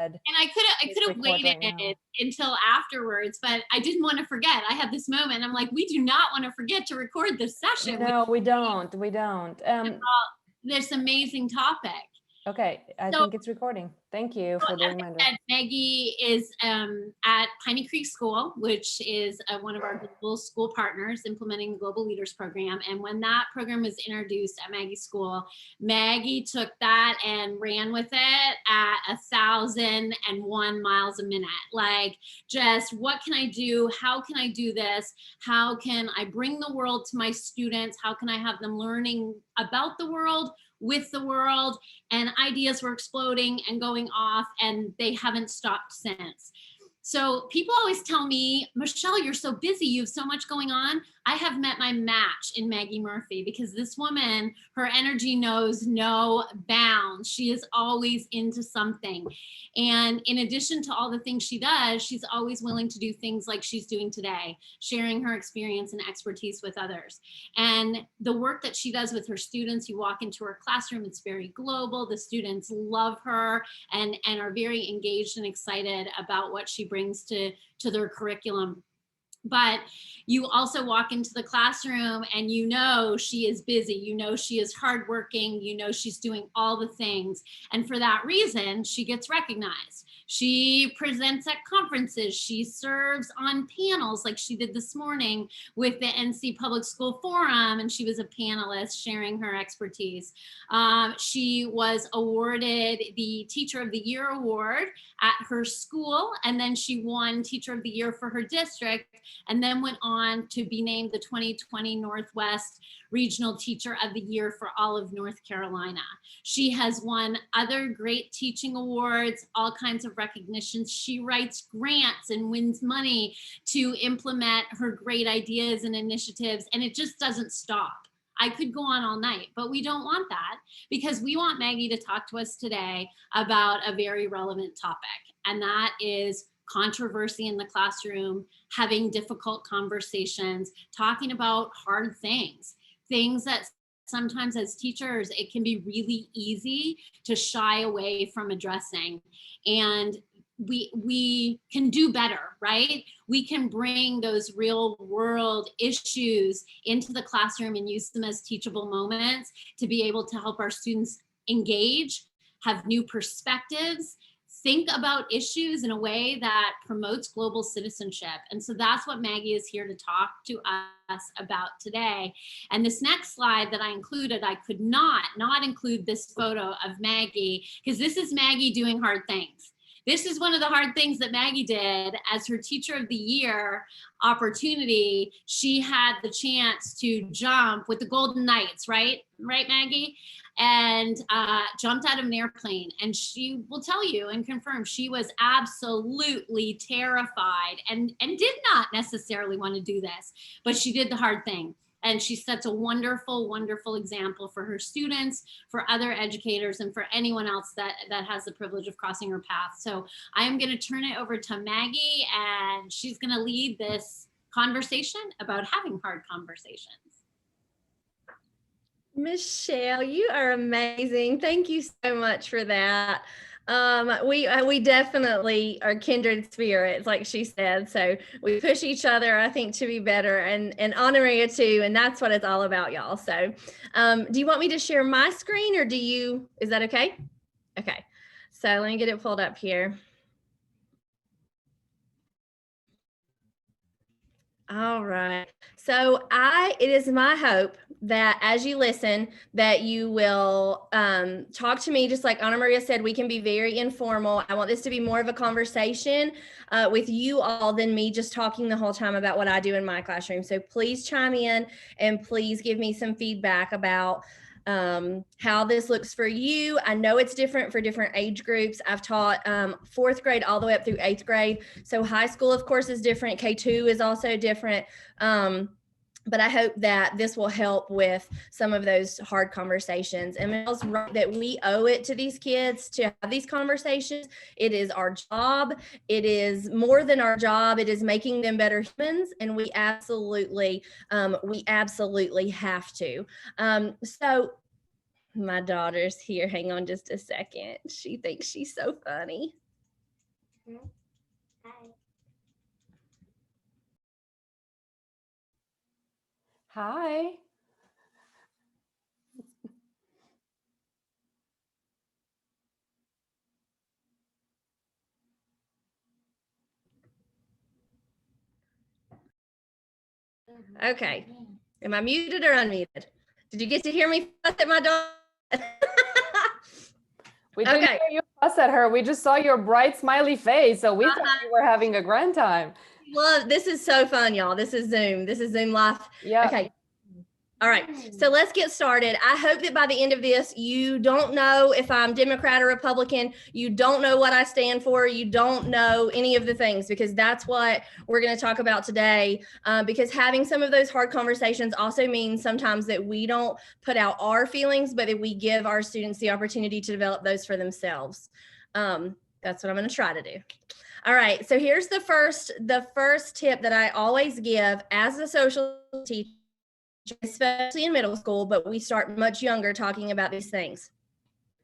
And I could have waited until afterwards, but I didn't want to forget. I had this moment. I'm like, we do not want to forget to record this session. No, we don't. We don't. This amazing topic. Okay, I think it's recording. Thank you for the reminder. Maggie is at Piney Creek School, which is one of our global school partners implementing the Global Leaders Program. And when that program was introduced at Maggie's school, Maggie took that and ran with it at 1,001 miles a minute. Like, just what can I do? How can I do this? How can I bring the world to my students? How can I have them learning about the world, with the world? And ideas were exploding and going off, and they haven't stopped since. So people always tell me, Michelle, you're so busy, you have so much going on. I have met my match in Maggie Murphy, because this woman, her energy knows no bounds. She is always into something. And in addition to all the things she does, she's always willing to do things like she's doing today, sharing her experience and expertise with others. And the work that she does with her students, you walk into her classroom, it's very global. The students love her and are very engaged and excited about what she brings to their curriculum. But you also walk into the classroom and you know she is busy, you know she is hardworking, you know she's doing all the things. And for that reason, she gets recognized. She presents at conferences, she serves on panels like she did this morning with the NC Public School Forum, and she was a panelist sharing her expertise. She was awarded the Teacher of the Year award at her school, and then she won Teacher of the Year for her district, and then went on to be named the 2020 Northwest Regional Teacher of the Year for all of North Carolina. She has won other great teaching awards, all kinds of recognitions. She writes grants and wins money to implement her great ideas and initiatives, and it just doesn't stop. I could go on all night, but we don't want that, because we want Maggie to talk to us today about a very relevant topic, and that is controversy in the classroom, having difficult conversations, talking about hard things that sometimes as teachers, it can be really easy to shy away from addressing. And we can do better, right? We can bring those real world issues into the classroom and use them as teachable moments to be able to help our students engage, have new perspectives, think about issues in a way that promotes global citizenship. And so that's what Maggie is here to talk to us about today. And this next slide that I included, I could not include this photo of Maggie, because this is Maggie doing hard things. This is one of the hard things that Maggie did as her Teacher of the Year opportunity. She had the chance to jump with the Golden Knights, right, Maggie? And jumped out of an airplane. And she will tell you and confirm she was absolutely terrified and did not necessarily want to do this, but she did the hard thing. And she sets a wonderful, wonderful example for her students, for other educators, and for anyone else that has the privilege of crossing her path. So I am going to turn it over to Maggie, and she's going to lead this conversation about having hard conversations. Michelle, you are amazing. Thank you so much for that. We definitely are kindred spirits, like she said. So we push each other, I think, to be better, and honoring it too. And that's what it's all about, y'all. So do you want me to share my screen, or is that okay? Okay. So let me get it pulled up here. All right. So it is my hope that as you listen, that you will talk to me, just like Anna Maria said, we can be very informal. I want this to be more of a conversation with you all than me just talking the whole time about what I do in my classroom. So please chime in and please give me some feedback about how this looks for you. I know it's different for different age groups. I've taught 4th grade all the way up through 8th grade. So high school, of course, is different. K2 is also different. But I hope that this will help with some of those hard conversations. And Mel's right that we owe it to these kids to have these conversations. It is our job. It is more than our job. It is making them better humans. And we absolutely have to. So my daughter's here. Hang on just a second. She thinks she's so funny. Hi. Okay. Am I muted or unmuted? Did you get to hear me fuss at my dog? We didn't Okay. hear you fuss at her. We just saw your bright smiley face, so we thought you were having a grand time. Love, this is so fun, y'all. This is Zoom. This is Zoom Live. Yeah. Okay. All right, so let's get started. I hope that by the end of this, you don't know if I'm Democrat or Republican. You don't know what I stand for. You don't know any of the things, because that's what we're going to talk about today. Because having some of those hard conversations also means sometimes that we don't put out our feelings, but that we give our students the opportunity to develop those for themselves. That's what I'm going to try to do. All right, so here's the first tip that I always give as a social teacher, especially in middle school, but we start much younger talking about these things.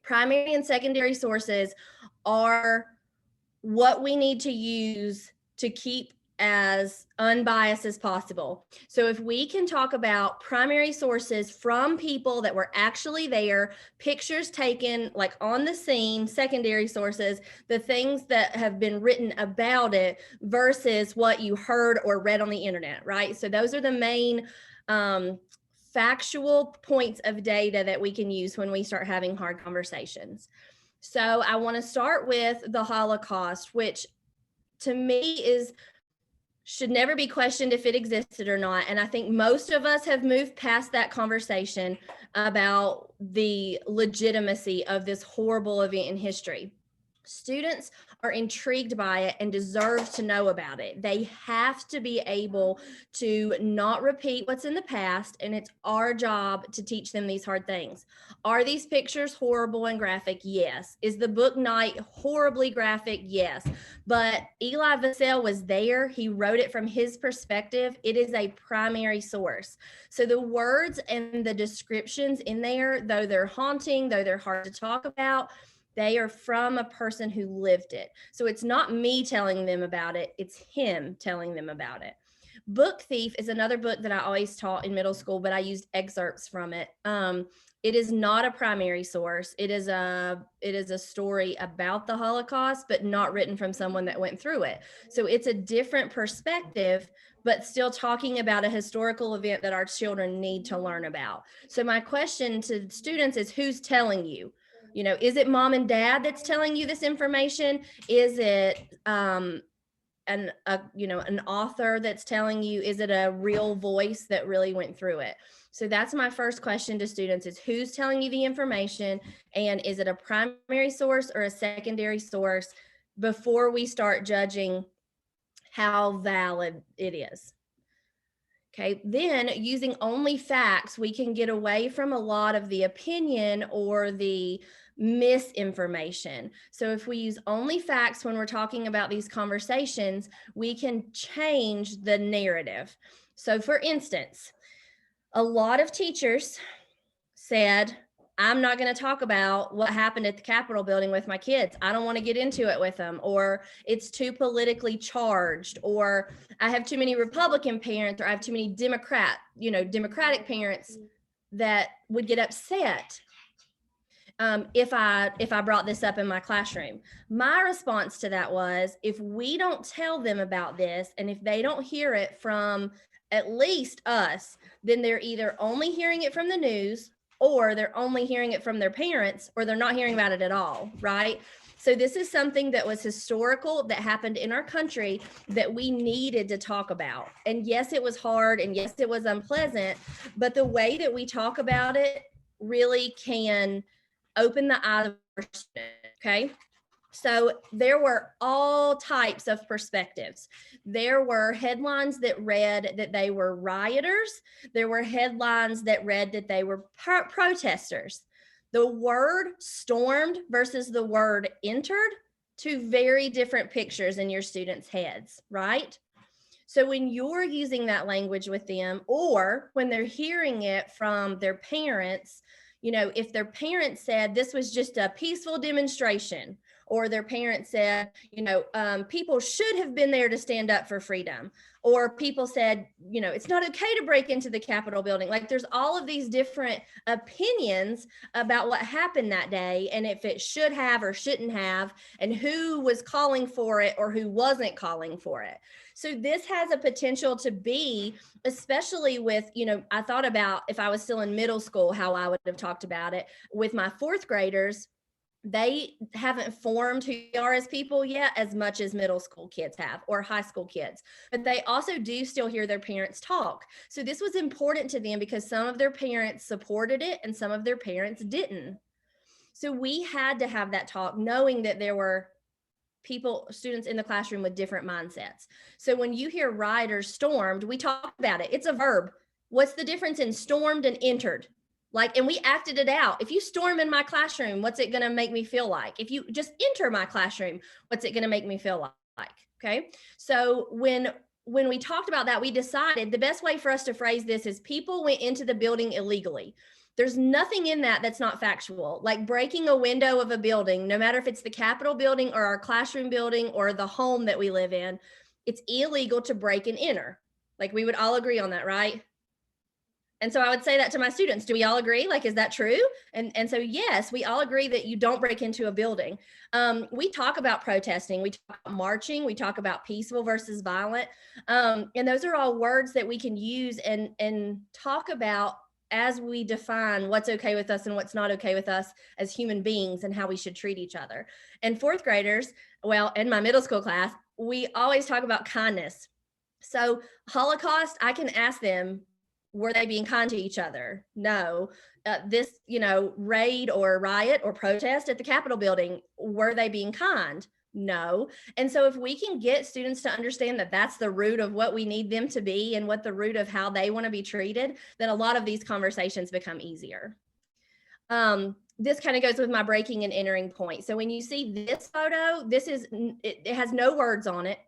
Primary and secondary sources are what we need to use to keep as unbiased as possible. So if we can talk about primary sources from people that were actually there, pictures taken like on the scene, secondary sources, the things that have been written about it versus what you heard or read on the internet, right? So those are the main factual points of data that we can use when we start having hard conversations. So I want to start with the Holocaust, which to me should never be questioned if it existed or not. And I think most of us have moved past that conversation about the legitimacy of this horrible event in history. Students are intrigued by it and deserve to know about it. They have to be able to not repeat what's in the past, and it's our job to teach them these hard things. Are these pictures horrible and graphic? Yes. Is the book Night horribly graphic? Yes. But Elie Wiesel was there. He wrote it from his perspective. It is a primary source. So the words and the descriptions in there, though they're haunting, though they're hard to talk about, they are from a person who lived it. So it's not me telling them about it, it's him telling them about it. Book Thief is another book that I always taught in middle school, but I used excerpts from it. It is not a primary source. It is a story about the Holocaust, but not written from someone that went through it. So it's a different perspective, but still talking about a historical event that our children need to learn about. So my question to students is, who's telling you? You know, is it mom and dad that's telling you this information? Is it an author that's telling you? Is it a real voice that really went through it? So that's my first question to students, is who's telling you the information, and is it a primary source or a secondary source, before we start judging how valid it is. Okay, then using only facts, we can get away from a lot of the opinion or the misinformation. So if we use only facts when we're talking about these conversations, we can change the narrative. So for instance, a lot of teachers said, I'm not going to talk about what happened at the Capitol building with my kids. I don't want to get into it with them, or it's too politically charged, or I have too many Republican parents, or I have too many Democratic parents that would get upset if I brought this up in my classroom. My response to that was, if we don't tell them about this, and if they don't hear it from at least us, then they're either only hearing it from the news, or they're only hearing it from their parents, or they're not hearing about it at all, right? So this is something that was historical, that happened in our country, that we needed to talk about. And yes, it was hard, and yes, it was unpleasant, but the way that we talk about it really can open the eyes of our students, okay? So there were all types of perspectives. There were headlines that read that they were rioters. There were headlines that read that they were protesters. The word stormed versus the word entered, two very different pictures in your students' heads, right? So when you're using that language with them, or when they're hearing it from their parents, if their parents said this was just a peaceful demonstration, or their parents said, people should have been there to stand up for freedom, or people said, it's not okay to break into the Capitol building. Like there's all of these different opinions about what happened that day and if it should have or shouldn't have, and who was calling for it or who wasn't calling for it. So this has a potential to be, especially with, I thought about if I was still in middle school, how I would have talked about it with my fourth graders. They haven't formed who they are as people yet as much as middle school kids have, or high school kids, but they also do still hear their parents talk. So this was important to them because some of their parents supported it and some of their parents didn't. So we had to have that talk, knowing that there were students in the classroom with different mindsets. So when you hear rioters stormed, we talk about it. It's a verb. What's the difference in stormed and entered? And we acted it out. If you storm in my classroom, what's it going to make me feel like? If you just enter my classroom, what's it going to make me feel like? Okay. So when we talked about that, we decided the best way for us to phrase this is people went into the building illegally. There's nothing in that that's not factual. Like breaking a window of a building, no matter if it's the Capitol building or our classroom building or the home that we live in, it's illegal to break and enter. Like we would all agree on that, right? And so I would say that to my students. Do we all agree? Like, is that true? And so, yes, we all agree that you don't break into a building. We talk about protesting. We talk about marching. We talk about peaceful versus violent. And those are all words that we can use and talk about as we define what's okay with us and what's not okay with us as human beings and how we should treat each other. And fourth graders, well, in my middle school class, we always talk about kindness. So Holocaust, I can ask them, were they being kind to each other? No. This, raid or riot or protest at the Capitol building, were they being kind? No. And so if we can get students to understand that that's the root of what we need them to be and what the root of how they want to be treated, then a lot of these conversations become easier. This kind of goes with my breaking and entering point. So when you see this photo, it has no words on it.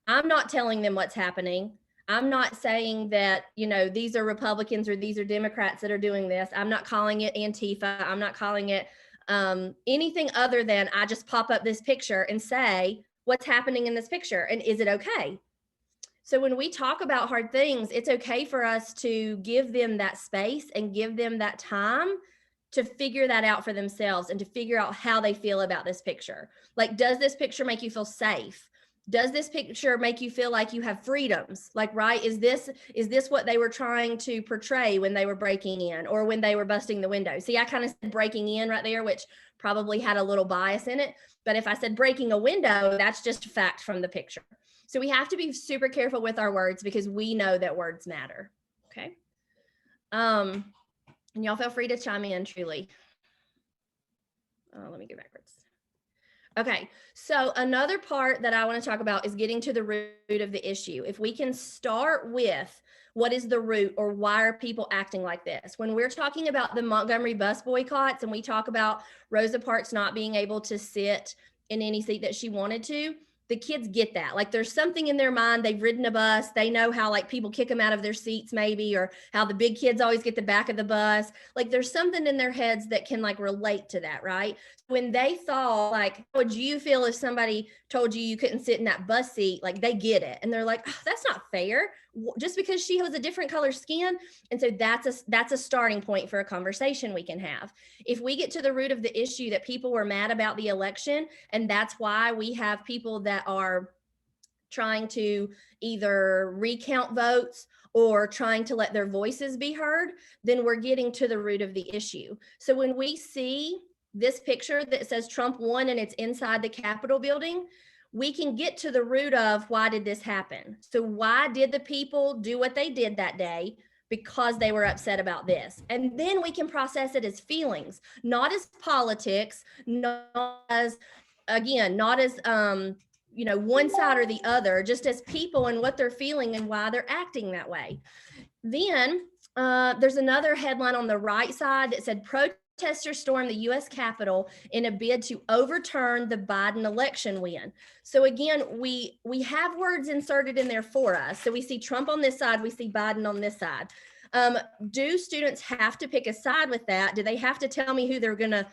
I'm not telling them what's happening. I'm not saying that, these are Republicans or these are Democrats that are doing this. I'm not calling it Antifa. I'm not calling it anything other than I just pop up this picture and say, what's happening in this picture? And is it okay? So when we talk about hard things, it's okay for us to give them that space and give them that time to figure that out for themselves and to figure out how they feel about this picture. Like, does this picture make you feel safe? Does this picture make you feel like you have freedoms? Like, right, is this what they were trying to portray when they were breaking in or when they were busting the window? See, I kind of said breaking in right there, which probably had a little bias in it. But if I said breaking a window, that's just a fact from the picture. So we have to be super careful with our words because we know that words matter. Okay. And y'all feel free to chime in, truly. Let me go backwards. Okay, so another part that I want to talk about is getting to the root of the issue. If we can start with what is the root or why are people acting like this? When we're talking about the Montgomery bus boycotts and we talk about Rosa Parks not being able to sit in any seat that she wanted to, the kids get that. Like there's something in their mind. They've ridden a bus. They know how like people kick them out of their seats maybe, or how the big kids always get the back of the bus. Like there's something in their heads that can like relate to that, right? When they thought like, how would you feel if somebody told you you couldn't sit in that bus seat? Like they get it. And they're like, oh, that's not fair. Just because she has a different color skin. And so that's a starting point for a conversation we can have. If we get to the root of the issue that people were mad about the election, and that's why we have people that are trying to either recount votes or trying to let their voices be heard, then we're getting to the root of the issue. So when we see this picture that says Trump won and it's inside the Capitol building, we can get to the root of why did this happen? So why did the people do what they did that day? Because they were upset about this. And then we can process it as feelings, not as politics, not as one side or the other, just as people and what they're feeling and why they're acting that way. Then there's another headline on the right side that said protesters stormed the U.S. Capitol in a bid to overturn the Biden election win. So again, we have words inserted in there for us. So we see Trump on this side, we see Biden on this side. Do students have to pick a side with that? Do they have to tell me who they're going to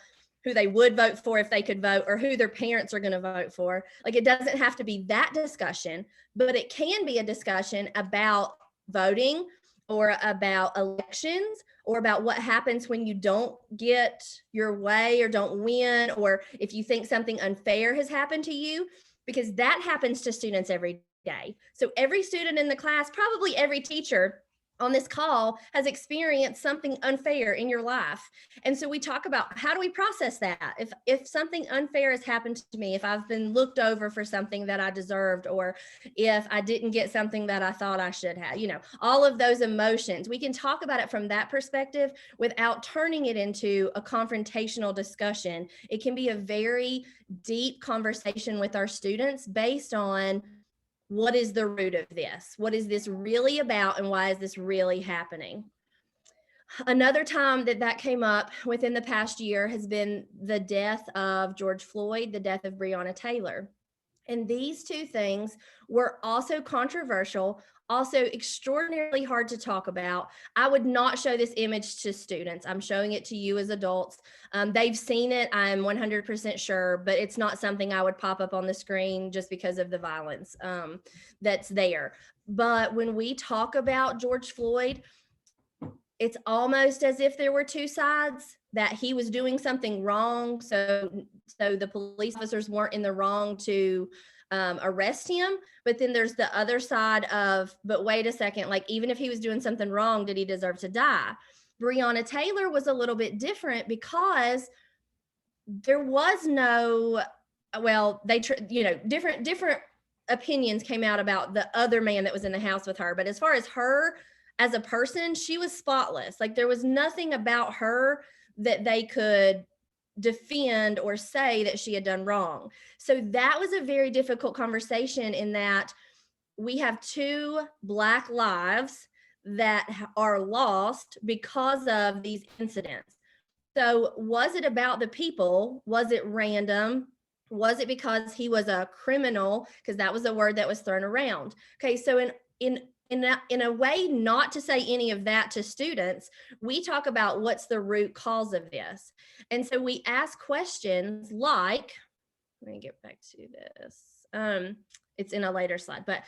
who they would vote for if they could vote, or who their parents are going to vote for. Like, it doesn't have to be that discussion, but it can be a discussion about voting or about elections or about what happens when you don't get your way or don't win, or if you think something unfair has happened to you, because that happens to students every day. So every student in the class, probably every teacher on this call, has experienced something unfair in your life. And so we talk about, how do we process that? If something unfair has happened to me, if I've been looked over for something that I deserved, or if I didn't get something that I thought I should have, all of those emotions, we can talk about it from that perspective without turning it into a confrontational discussion. It can be a very deep conversation with our students based on, what is the root of this? What is this really about, and why is this really happening? Another time that came up within the past year has been the death of George Floyd, the death of Brianna Taylor. And these two things were also controversial, also extraordinarily hard to talk about. I would not show this image to students. I'm showing it to you as adults. They've seen it, I'm 100% sure, but it's not something I would pop up on the screen just because of the violence that's there. But when we talk about George Floyd, it's almost as if there were two sides, that he was doing something wrong. So the police officers weren't in the wrong to arrest him. But then there's the other side of, but wait a second, like, even if he was doing something wrong, did he deserve to die? Breonna Taylor was a little bit different, because there was no, well, different opinions came out about the other man that was in the house with her. But as far as her as a person, she was spotless. Like, there was nothing about her that they could defend or say that she had done wrong. So that was a very difficult conversation, in that we have two Black lives that are lost because of these incidents. So was it about the people? Was it random? Was it because he was a criminal? Because that was a word that was thrown around. Okay, so in a way, not to say any of that to students, we talk about what's the root cause of this. And so we ask questions like, let me get back to this. It's in a later slide, but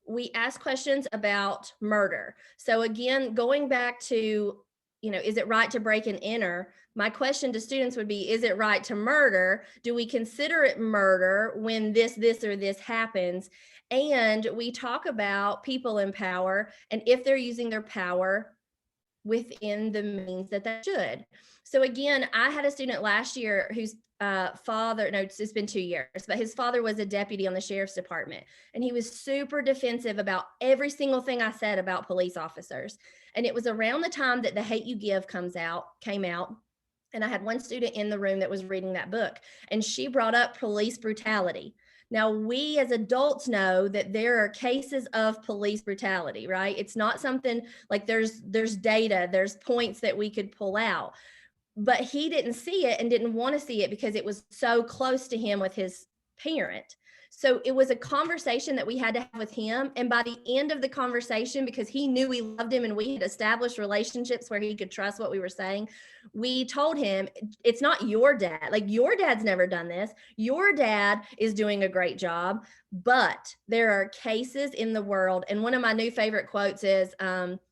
we ask questions about murder. So again, going back to, is it right to break and enter? My question to students would be, is it right to murder? Do we consider it murder when this, or this happens? And we talk about people in power, and if they're using their power within the means that they should. So again, I had a student last year whose father, no, it's been 2 years, but his father was a deputy on the sheriff's department. And he was super defensive about every single thing I said about police officers. And it was around the time that The Hate U Give came out. And I had one student in the room that was reading that book, and she brought up police brutality. Now, we as adults know that there are cases of police brutality, right? It's not something like there's data, there's points that we could pull out. But he didn't see it and didn't want to see it because it was so close to him with his parent. So it was a conversation that we had to have with him. And by the end of the conversation, because he knew we loved him and we had established relationships where he could trust what we were saying, we told him, it's not your dad. Like, your dad's never done this. Your dad is doing a great job, but there are cases in the world. And one of my new favorite quotes is,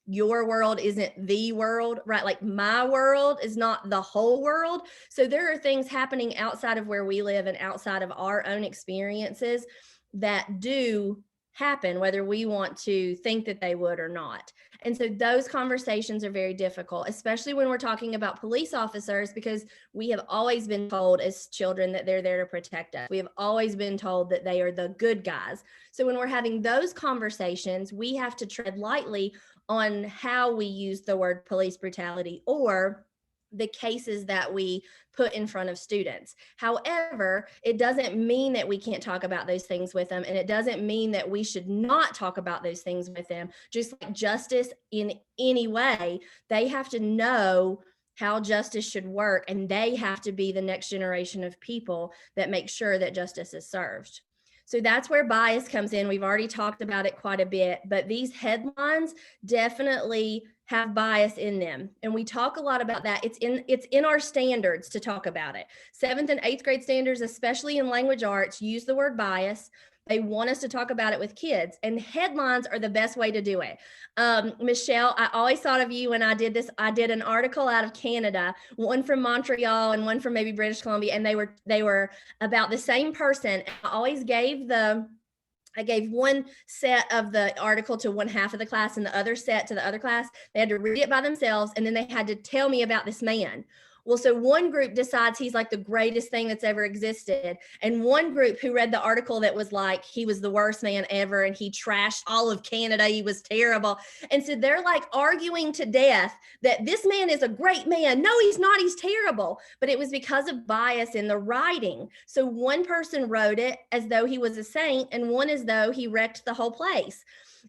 your world isn't the world, right? Like, my world is not the whole world. So there are things happening outside of where we live and outside of our own experiences that do happen, whether we want to think that they would or not. And so those conversations are very difficult, especially when we're talking about police officers, because we have always been told as children that they're there to protect us. We have always been told that they are the good guys. So when we're having those conversations, we have to tread lightly on how we use the word police brutality or the cases that we put in front of students. However, it doesn't mean that we can't talk about those things with them. And it doesn't mean that we should not talk about those things with them. Just like justice in any way, they have to know how justice should work. And they have to be the next generation of people that make sure that justice is served. So that's where bias comes in. We've already talked about it quite a bit, but these headlines definitely have bias in them. And we talk a lot about that. It's in our standards to talk about it. 7th and 8th grade standards, especially in language arts, use the word bias. They want us to talk about it with kids, and headlines are the best way to do it. Michelle, I always thought of you when I did this. I did an article out of Canada, one from Montreal and one from maybe British Columbia, and they were about the same person. I always gave one set of the article to one half of the class and the other set to the other class. They had to read it by themselves, and then they had to tell me about this man. Well, so one group decides he's like the greatest thing that's ever existed. And one group who read the article that was like, he was the worst man ever and he trashed all of Canada. He was terrible. And so they're like arguing to death that this man is a great man. No, he's not. He's terrible. But it was because of bias in the writing. So one person wrote it as though he was a saint and one as though he wrecked the whole place.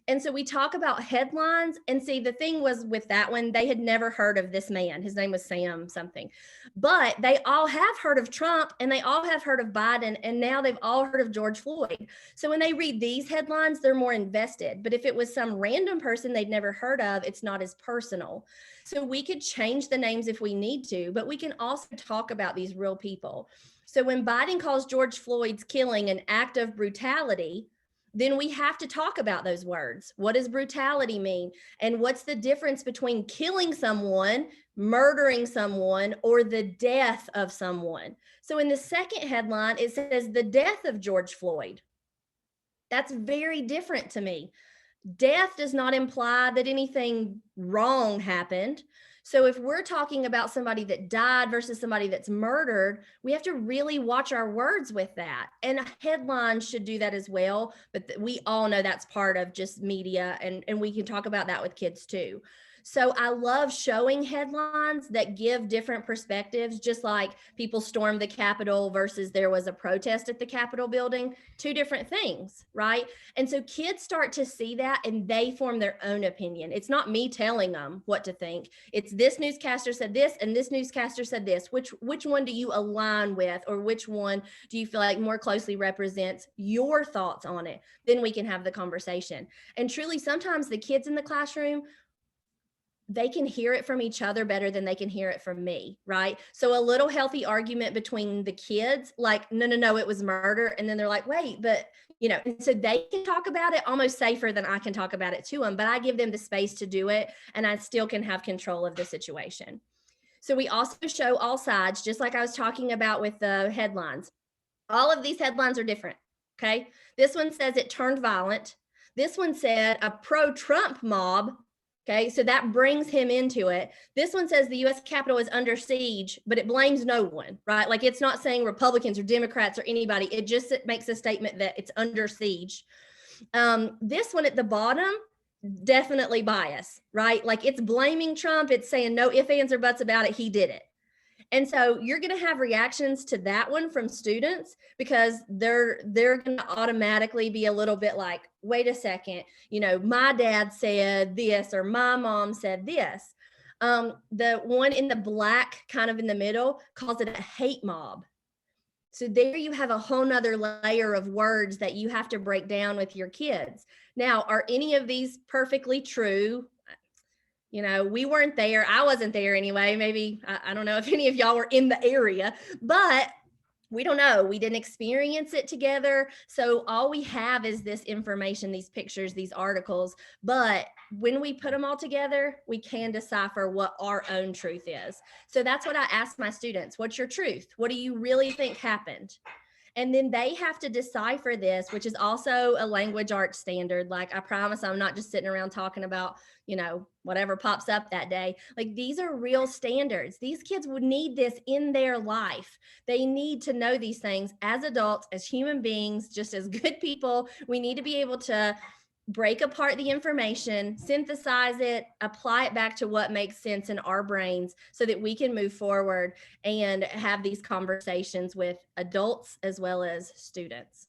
And so we talk about headlines, and see, the thing was with that one, they had never heard of this man. His name was Sam something, but they all have heard of Trump and they all have heard of Biden. And now they've all heard of George Floyd. So when they read these headlines, they're more invested. But if it was some random person they'd never heard of, it's not as personal. So we could change the names if we need to, but we can also talk about these real people. So when Biden calls George Floyd's killing an act of brutality, then we have to talk about those words. What does brutality mean? And what's the difference between killing someone, murdering someone, or the death of someone? So in the second headline, it says the death of George Floyd. That's very different to me. Death does not imply that anything wrong happened. So if we're talking about somebody that died versus somebody that's murdered, we have to really watch our words with that. And headlines should do that as well. But we all know that's part of just media, and we can talk about that with kids too. So I love showing headlines that give different perspectives, just like people stormed the Capitol versus there was a protest at the Capitol building, two different things, right? And so kids start to see that and they form their own opinion. It's not me telling them what to think. It's this newscaster said this and this newscaster said this. Which one do you align with, or which one do you feel like more closely represents your thoughts on it? Then we can have the conversation. And truly, sometimes the kids in the classroom, they can hear it from each other better than they can hear it from me, right? So a little healthy argument between the kids, like, no, it was murder. And then they're like, wait, but, and so they can talk about it almost safer than I can talk about it to them, but I give them the space to do it, and I still can have control of the situation. So we also show all sides, just like I was talking about with the headlines. All of these headlines are different, okay? This one says it turned violent. This one said a pro-Trump mob. Okay, so that brings him into it. This one says the U.S. Capitol is under siege, but it blames no one, right? Like, it's not saying Republicans or Democrats or anybody. It makes a statement that it's under siege. This one at the bottom, definitely bias, right? Like, it's blaming Trump. It's saying no ifs, ands, or buts about it. He did it. And so you're going to have reactions to that one from students, because they're going to automatically be a little bit like, wait a second, my dad said this, or my mom said this. The one in the black, kind of in the middle, calls it a hate mob. So there you have a whole nother layer of words that you have to break down with your kids. Now, are any of these perfectly true? We weren't there. I wasn't there anyway. Maybe, I don't know if any of y'all were in the area, but we don't know. We didn't experience it together. So all we have is this information, these pictures, these articles. But when we put them all together, we can decipher what our own truth is. So that's what I ask my students. What's your truth? What do you really think happened? And then they have to decipher this, which is also a language arts standard. Like, I promise I'm not just sitting around talking about, whatever pops up that day. Like, these are real standards. These kids would need this in their life. They need to know these things as adults, as human beings, just as good people. We need to be able to break apart the information, synthesize it, apply it back to what makes sense in our brains, so that we can move forward and have these conversations with adults as well as students.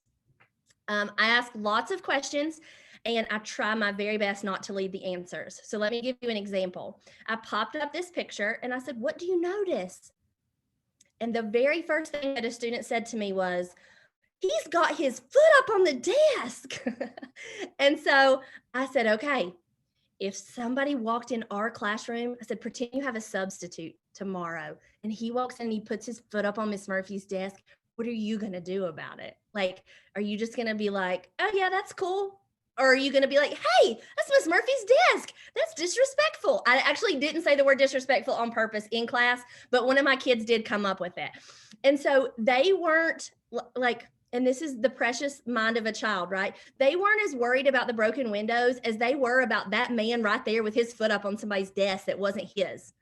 I ask lots of questions, and I try my very best not to lead the answers. So let me give you an example. I popped up this picture and I said, what do you notice? And the very first thing that a student said to me was, he's got his foot up on the desk. And so I said, okay, if somebody walked in our classroom, I said, pretend you have a substitute tomorrow, and he walks in and he puts his foot up on Miss Murphy's desk. What are you going to do about it? Like, are you just going to be like, oh yeah, that's cool? Or are you going to be like, hey, that's Miss Murphy's desk. That's disrespectful. I actually didn't say the word disrespectful on purpose in class, but one of my kids did come up with it. And so they weren't like, and this is the precious mind of a child, right? They weren't as worried about the broken windows as they were about that man right there with his foot up on somebody's desk that wasn't his.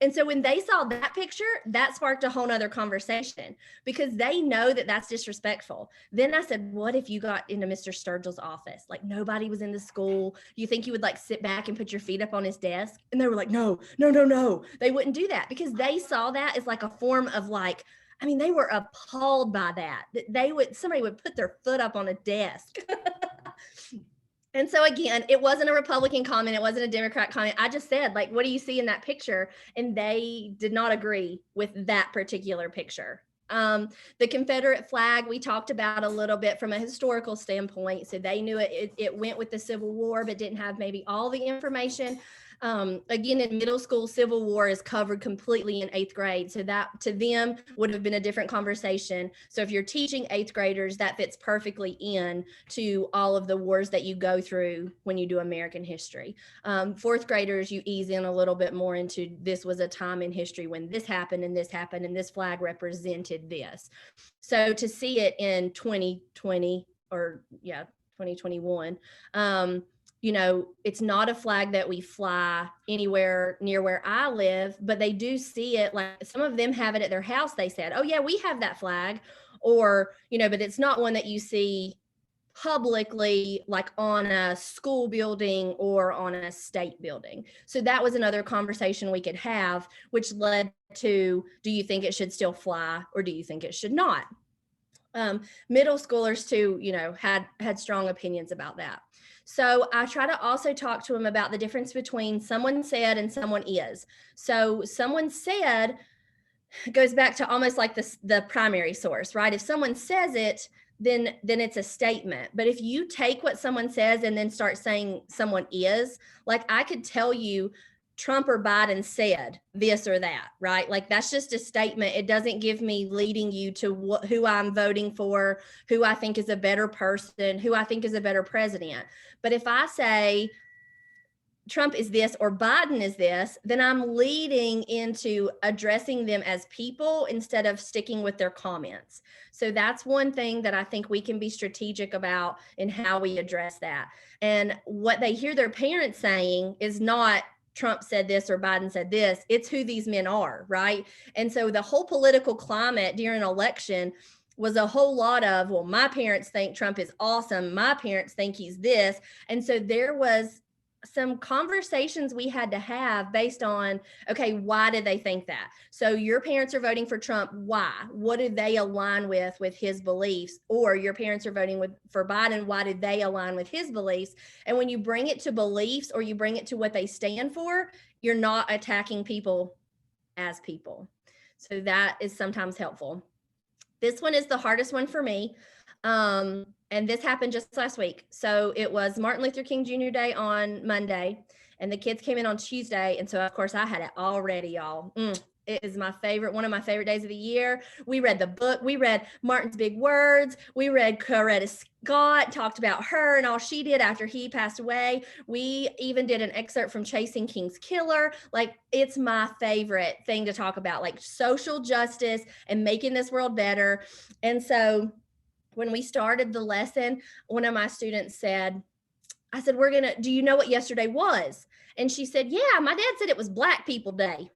And so when they saw that picture, that sparked a whole nother conversation because they know that that's disrespectful. Then I said, what if you got into Mr. Sturgill's office? Like nobody was in the school. You think you would like sit back and put your feet up on his desk? And they were like, no. They wouldn't do that because they saw that as like a form of like, I mean, they were appalled by that. Somebody would put their foot up on a desk. And so again, it wasn't a Republican comment. It wasn't a Democrat comment. I just said, like, what do you see in that picture? And they did not agree with that particular picture. The Confederate flag, we talked about a little bit from a historical standpoint. So they knew it went with the Civil War, but didn't have maybe all the information. Again, in middle school, Civil War is covered completely in 8th grade. So that to them would have been a different conversation. So if you're teaching 8th graders, that fits perfectly in to all of the wars that you go through when you do American history. 4th graders, you ease in a little bit more into this was a time in history when this happened and this flag represented this. So to see it in 2020 or 2021, you know, it's not a flag that we fly anywhere near where I live, but they do see it. Like some of them have it at their house. They said, oh yeah, we have that flag. Or, you know, but it's not one that you see publicly, like on a school building or on a state building. So that was another conversation we could have, which led to, do you think it should still fly or do you think it should not? Middle schoolers too, you know, had strong opinions about that. So I try to also talk to them about the difference between someone said and someone is. So someone said goes back to almost like the primary source, right? If someone says it, then it's a statement. But if you take what someone says and then start saying someone is, like I could tell you Trump or Biden said this or that, right? Like that's just a statement. It doesn't give me leading you to who I'm voting for, who I think is a better person, who I think is a better president. But if I say Trump is this or Biden is this, then I'm leading into addressing them as people instead of sticking with their comments. So that's one thing that I think we can be strategic about in how we address that. And what they hear their parents saying is not Trump said this or Biden said this, it's who these men are, right? And so the whole political climate during an election was a whole lot of, well, my parents think Trump is awesome. My parents think he's this. And so there was some conversations we had to have based on, okay, why did they think that? So your parents are voting for Trump. Why? What do they align with his beliefs? Or your parents are voting for Biden. Why did they align with his beliefs? And when you bring it to beliefs or you bring it to what they stand for, you're not attacking people as people. So that is sometimes helpful. This one is the hardest one for me. And this happened just last week. So it was Martin Luther King Jr. Day on Monday, and the kids came in on Tuesday. And so, of course, I had it all ready, y'all. It is one of my favorite days of the year. We read the book. We read Martin's Big Words. We read Coretta Scott, talked about her and all she did after he passed away. We even did an excerpt from Chasing King's Killer. Like, it's my favorite thing to talk about, like social justice and making this world better. And so when we started the lesson, one of my students said, I said, do you know what yesterday was? And she said, yeah, my dad said it was Black People Day.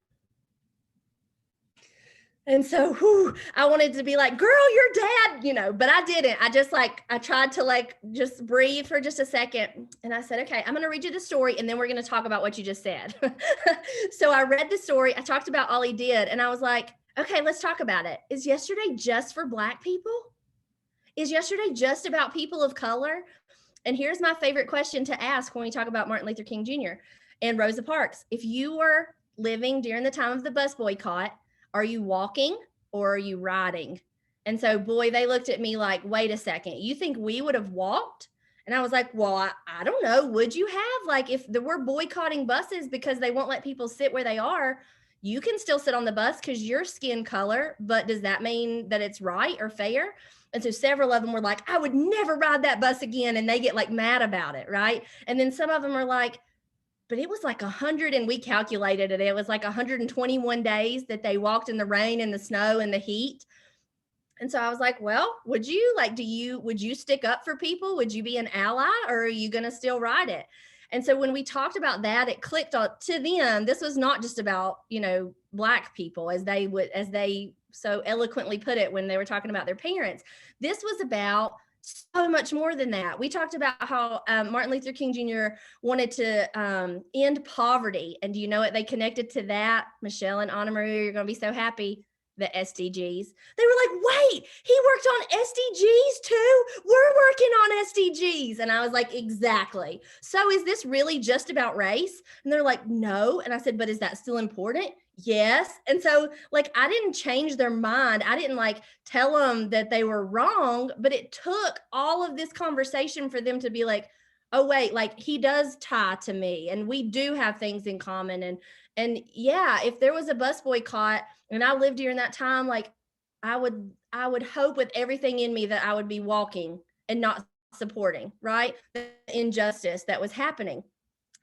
And so I wanted to be like, girl, your dad, but I didn't. I tried to just breathe for just a second. And I said, okay, I'm going to read you the story and then we're going to talk about what you just said. So I read the story. I talked about all he did. And I was like, okay, let's talk about it. Is yesterday just for Black people? Is yesterday just about people of color? And here's my favorite question to ask when we talk about Martin Luther King Jr. and Rosa Parks. If you were living during the time of the bus boycott, are you walking or are you riding? And so, boy, they looked at me like, wait a second, you think we would have walked? And I was like, well, I don't know. Would you have? Like, if we're boycotting buses because they won't let people sit where they are, you can still sit on the bus because your skin color, but does that mean that it's right or fair? And so several of them were like, I would never ride that bus again. And they get like mad about it, right? And then some of them are like, but it was like 100, and we calculated it. It was like 121 days that they walked in the rain and the snow and the heat. And so I was like, well, would you stick up for people? Would you be an ally, or are you going to still ride it? And so when we talked about that, it clicked on to them. This was not just about, Black people, as they so eloquently put it when they were talking about their parents. This was about so much more than that. We talked about how Martin Luther King Jr. wanted to end poverty. And do you know what they connected to that? Michelle and Anna Maria, you're going to be so happy. The SDGs. They were like, wait, he worked on SDGs too? We're working on SDGs. And I was like, exactly. So is this really just about race? And they're like, no. And I said, but is that still important? Yes. And so like, I didn't change their mind. I didn't like tell them that they were wrong, but it took all of this conversation for them to be like, oh wait, like he does tie to me and we do have things in common. And yeah, if there was a bus boycott and I lived during that time, like I would hope with everything in me that I would be walking and not supporting, right? The injustice that was happening.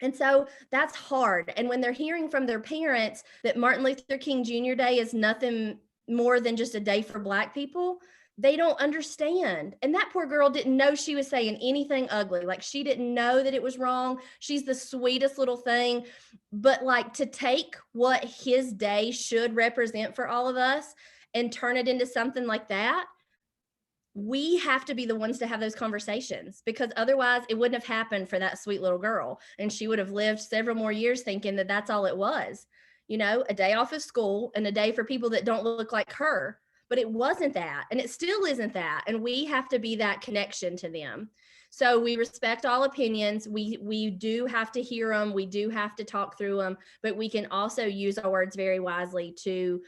And so that's hard. And when they're hearing from their parents that Martin Luther King Jr. Day is nothing more than just a day for Black people, they don't understand. And that poor girl didn't know she was saying anything ugly. Like she didn't know that it was wrong. She's the sweetest little thing. But like to take what his day should represent for all of us and turn it into something like that, we have to be the ones to have those conversations, because otherwise it wouldn't have happened for that sweet little girl. And she would have lived several more years thinking that that's all it was, a day off of school and a day for people that don't look like her. But it wasn't that, and it still isn't that. And we have to be that connection to them. So we respect all opinions. We do have to hear them. We do have to talk through them, but we can also use our words very wisely to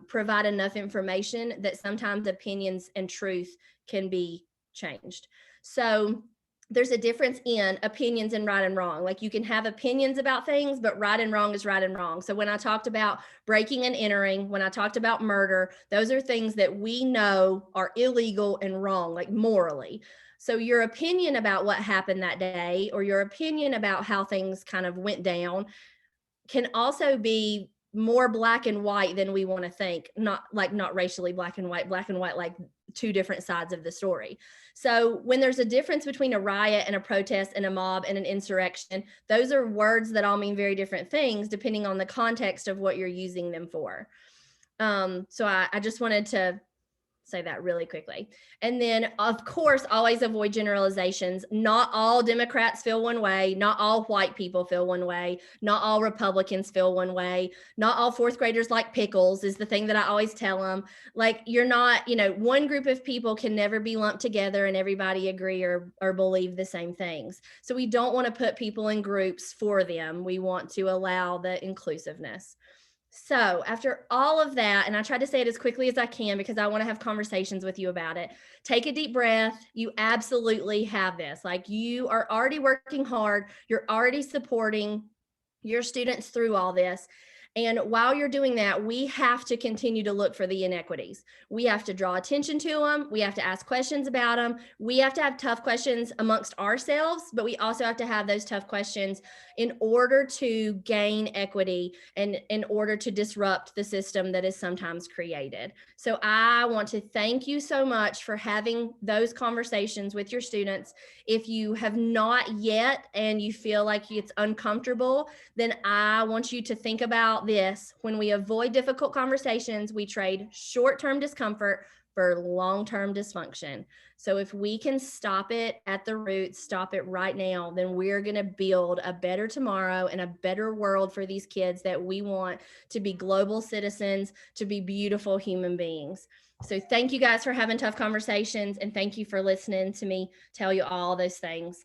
provide enough information that sometimes opinions and truth can be changed. So there's a difference in opinions and right and wrong. Like you can have opinions about things, but right and wrong is right and wrong. So when I talked about breaking and entering, when I talked about murder, those are things that we know are illegal and wrong, like morally. So your opinion about what happened that day, or your opinion about how things kind of went down, can also be more black and white than we want to think, not racially black and white, like two different sides of the story. So when there's a difference between a riot and a protest and a mob and an insurrection, those are words that all mean very different things depending on the context of what you're using them for. So I just wanted to say that really quickly. And then of course, always avoid generalizations. Not all Democrats feel one way. Not all white people feel one way. Not all Republicans feel one way. Not all fourth graders like pickles is the thing that I always tell them. Like you're not, one group of people can never be lumped together and everybody agree or believe the same things. So we don't want to put people in groups for them. We want to allow the inclusiveness. So after all of that, and I try to say it as quickly as I can because I want to have conversations with you about it. Take a deep breath. You absolutely have this. Like you are already working hard. You're already supporting your students through all this. And while you're doing that, we have to continue to look for the inequities. We have to draw attention to them. We have to ask questions about them. We have to have tough questions amongst ourselves, but we also have to have those tough questions in order to gain equity and in order to disrupt the system that is sometimes created. So I want to thank you so much for having those conversations with your students. If you have not yet and you feel like it's uncomfortable, then I want you to think about this. When we avoid difficult conversations, we trade short-term discomfort for long-term dysfunction. So if we can stop it at the roots, stop it right now, then we're going to build a better tomorrow and a better world for these kids that we want to be global citizens, to be beautiful human beings. So thank you guys for having tough conversations, and thank you for listening to me tell you all those things.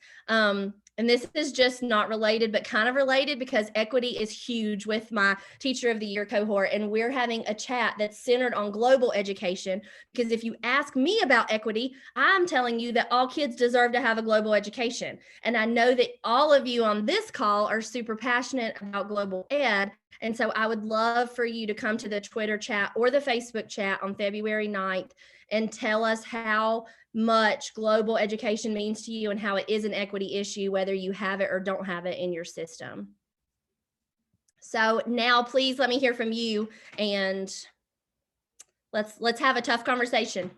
And this is just not related, but kind of related because equity is huge with my Teacher of the Year cohort. And we're having a chat that's centered on global education. Because if you ask me about equity, I'm telling you that all kids deserve to have a global education. And I know that all of you on this call are super passionate about global ed. And so I would love for you to come to the Twitter chat or the Facebook chat on February 9th and tell us how much global education means to you and how it is an equity issue, whether you have it or don't have it in your system. So now please let me hear from you, and let's have a tough conversation.